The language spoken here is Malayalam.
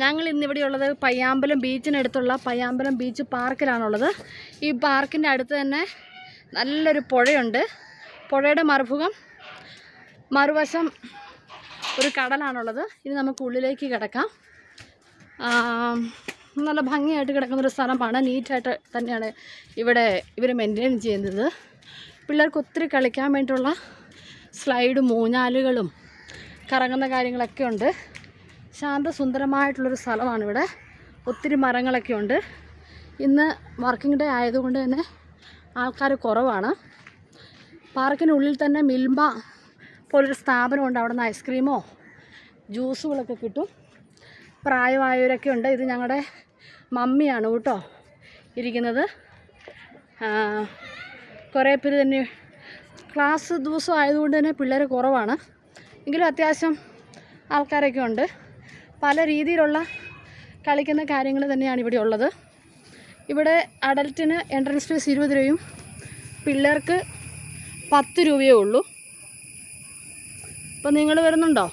ഞങ്ങൾ ഇന്നിവിടെയുള്ളത് പയ്യാമ്പലം ബീച്ചിനടുത്തുള്ള പയ്യാമ്പലം ബീച്ച് പാർക്കിലാണുള്ളത്. ഈ പാർക്കിൻ്റെ അടുത്ത് തന്നെ നല്ലൊരു പുഴയുണ്ട്. പുഴയുടെ മറുവശം ഒരു കടലാണുള്ളത്. ഇനി നമുക്ക് ഉള്ളിലേക്ക് കിടക്കാം. നല്ല ഭംഗിയായിട്ട് കിടക്കുന്നൊരു സ്ഥലമാണ്. നീറ്റായിട്ട് തന്നെയാണ് ഇവിടെ ഇവർ മെയിൻറ്റെയിൻ ചെയ്യുന്നത്. പിള്ളേർക്ക് ഒത്തിരി കളിക്കാൻ വേണ്ടിയിട്ടുള്ള സ്ലൈഡും ഊഞ്ഞാലുകളും കറങ്ങുന്ന കാര്യങ്ങളൊക്കെ ഉണ്ട്. ശാന്തസുന്ദരമായിട്ടുള്ളൊരു സ്ഥലമാണിവിടെ. ഒത്തിരി മരങ്ങളൊക്കെ ഉണ്ട്. ഇന്ന് വർക്കിംഗ് ഡേ ആയതുകൊണ്ട് തന്നെ ആൾക്കാർ കുറവാണ്. പാർക്കിനുള്ളിൽ തന്നെ മിൽമ പോലൊരു സ്ഥാപനമുണ്ട്. അവിടെ നിന്ന് ഐസ്ക്രീമോ ജ്യൂസുകളൊക്കെ കിട്ടും. പ്രായമായവരൊക്കെ ഉണ്ട്. ഇത് ഞങ്ങളുടെ മമ്മിയാണ് കേട്ടോ ഇരിക്കുന്നത്. കുറേ പേര് തന്നെ ക്ലാസ് ദിവസം ആയതുകൊണ്ട് തന്നെ പിള്ളേർ കുറവാണ്. എങ്കിലും അത്യാവശ്യം ആൾക്കാരൊക്കെ ഉണ്ട്. പല രീതിയിലുള്ള കളിക്കുന്ന കാര്യങ്ങൾ തന്നെയാണ് ഇവിടെ ഉള്ളത്. ഇവിടെ അഡൽറ്റിന് എൻട്രൻസ് ഫീസ് 20 രൂപയും പിള്ളേർക്ക് 10 രൂപയേ ഉള്ളൂ. അപ്പോൾ നിങ്ങൾ വരുന്നുണ്ടോ?